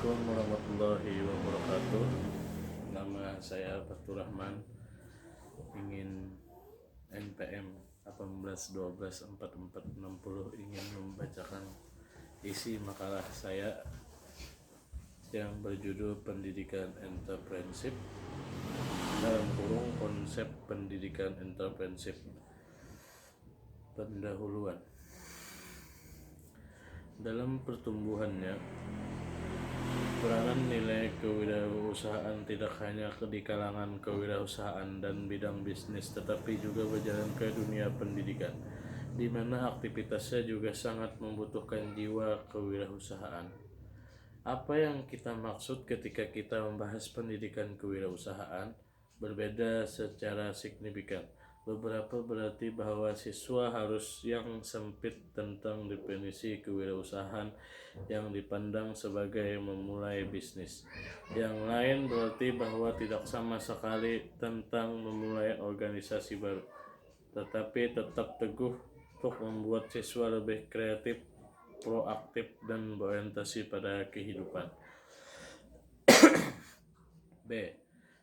Assalamualaikum warahmatullahi wabarakatuh. Nama saya Fatur Rahman. Ingin NPM 18124460 ingin membacakan isi makalah saya yang berjudul Pendidikan Entrepreneurship dalam kurung konsep pendidikan entrepreneurship. Pendahuluan. Dalam pertumbuhannya, peranan nilai kewirausahaan tidak hanya di kalangan kewirausahaan dan bidang bisnis, tetapi juga berjalan ke dunia pendidikan, di mana aktivitasnya juga sangat membutuhkan jiwa kewirausahaan. Apa yang kita maksud ketika kita membahas pendidikan kewirausahaan berbeda secara signifikan. Beberapa berarti bahwa siswa harus yang sempit tentang definisi kewirausahaan yang dipandang sebagai memulai bisnis. Yang lain berarti bahwa tidak sama sekali tentang memulai organisasi baru, tetapi tetap teguh untuk membuat siswa lebih kreatif, proaktif, dan berorientasi pada kehidupan. B.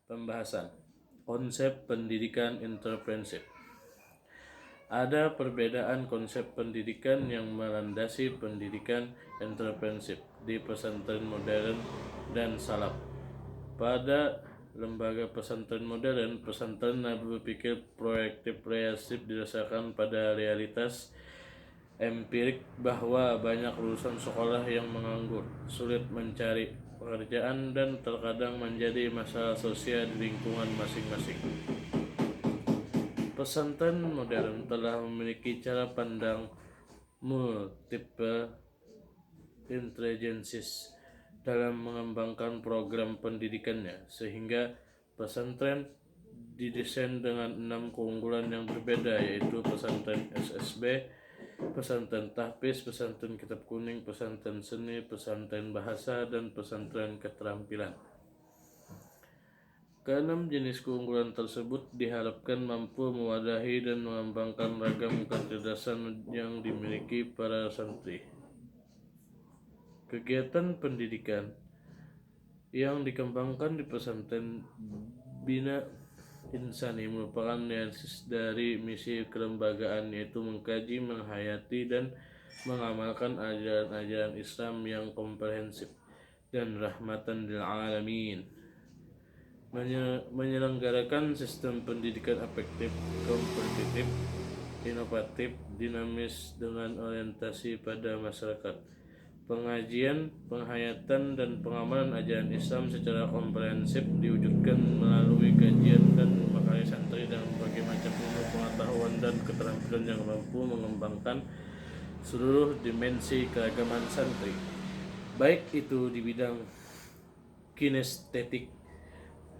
Pembahasan konsep pendidikan entrepreneurship. Ada perbedaan konsep pendidikan yang melandasi pendidikan entrepreneurship di pesantren modern dan salaf. Pada lembaga pesantren modern, pesantren berpikir proaktif kreatif didasarkan pada realitas empirik bahwa banyak lulusan sekolah yang menganggur, sulit mencari pekerjaan, dan terkadang menjadi masalah sosial di lingkungan masing-masing. Pesantren modern telah memiliki cara pandang multiple intelligences dalam mengembangkan program pendidikannya, sehingga pesantren didesain dengan 6 keunggulan yang berbeda, yaitu pesantren SSB, pesantren tahfiz, pesantren kitab kuning, pesantren seni, pesantren bahasa, dan pesantren keterampilan. Keenam jenis keunggulan tersebut diharapkan mampu mewadahi dan mengembangkan ragam kecerdasan yang dimiliki para santri. Kegiatan pendidikan yang dikembangkan di pesantren Bina Insani merupakan nesis dari misi kelembagaan, yaitu mengkaji, menghayati, dan mengamalkan ajaran-ajaran Islam yang komprehensif dan rahmatan lil alamin. Menyelenggarakan sistem pendidikan efektif, kompetitif, inovatif, dinamis dengan orientasi pada masyarakat. Pengajian, penghayatan, dan pengamalan ajaran Islam secara komprehensif diwujudkan melalui kajian dan makalah santri dengan berbagai macam ilmu pengetahuan dan keterampilan yang mampu mengembangkan seluruh dimensi keragaman santri, baik itu di bidang kinestetik,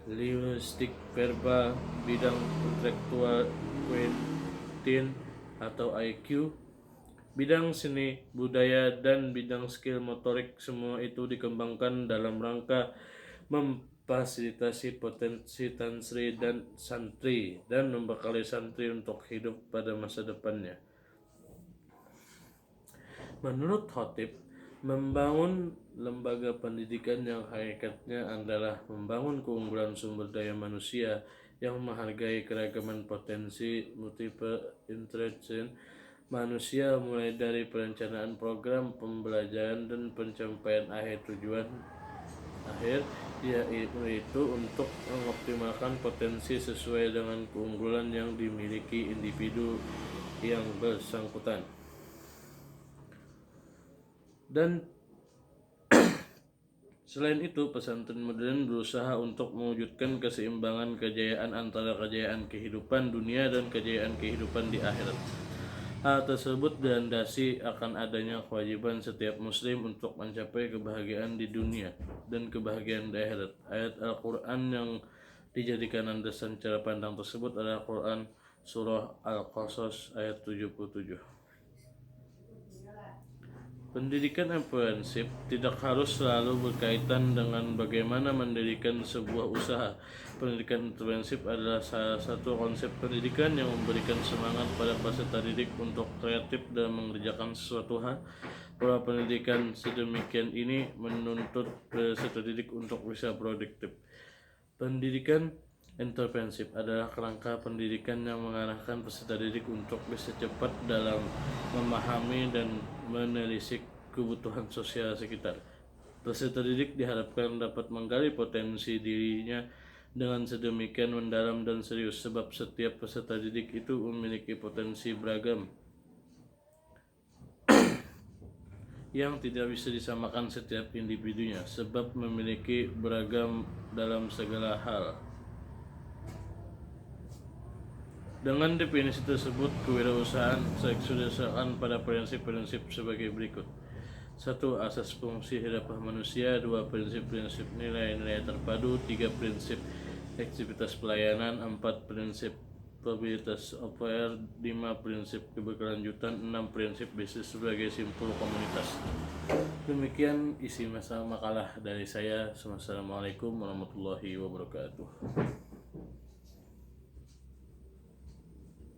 linguistik, verbal, bidang intelektual, quotient atau IQ, bidang seni, budaya, dan bidang skill motorik. Semua itu dikembangkan dalam rangka memfasilitasi potensi santri dan membekali santri untuk hidup pada masa depannya. Menurut Khatib, membangun lembaga pendidikan yang hakikatnya adalah membangun keunggulan sumber daya manusia yang menghargai keragaman potensi multiple intelligence manusia, mulai dari perencanaan program pembelajaran dan pencapaian tujuan akhir, yaitu untuk mengoptimalkan potensi sesuai dengan keunggulan yang dimiliki individu yang bersangkutan. Dan selain itu, pesantren modern berusaha untuk mewujudkan keseimbangan kejayaan antara kejayaan kehidupan dunia dan kejayaan kehidupan di akhirat. Hal tersebut dilandasi akan adanya kewajiban setiap muslim untuk mencapai kebahagiaan di dunia dan kebahagiaan di akhirat. Ayat Al-Quran yang dijadikan landasan cara pandang tersebut adalah Quran Surah Al-Qasas ayat 77. Pendidikan entrepreneurship tidak harus selalu berkaitan dengan bagaimana mendirikan sebuah usaha. Pendidikan entrepreneurship adalah salah satu konsep pendidikan yang memberikan semangat pada peserta didik untuk kreatif dalam mengerjakan sesuatu hal, Pola pendidikan sedemikian ini menuntut peserta didik untuk bisa produktif. Pendidikan interpensif adalah kerangka pendidikan yang mengarahkan peserta didik untuk bisa cepat dalam memahami dan menelisik kebutuhan sosial sekitar. Peserta didik diharapkan dapat menggali potensi dirinya dengan sedemikian mendalam dan serius, sebab setiap peserta didik itu memiliki potensi beragam yang tidak bisa disamakan setiap individunya, sebab memiliki beragam dalam segala hal. Dengan definisi tersebut, kewirausahaan didasarkan pada prinsip-prinsip sebagai berikut. 1. Asas fungsi hidup manusia. 2. Prinsip-prinsip nilai-nilai terpadu. 3. Prinsip aktivitas pelayanan. 4. Prinsip probabilitas OPR. 5. Prinsip keberkelanjutan. 6. Prinsip bisnis sebagai simpul komunitas. Demikian isi makalah dari saya. Wassalamualaikum warahmatullahi wabarakatuh.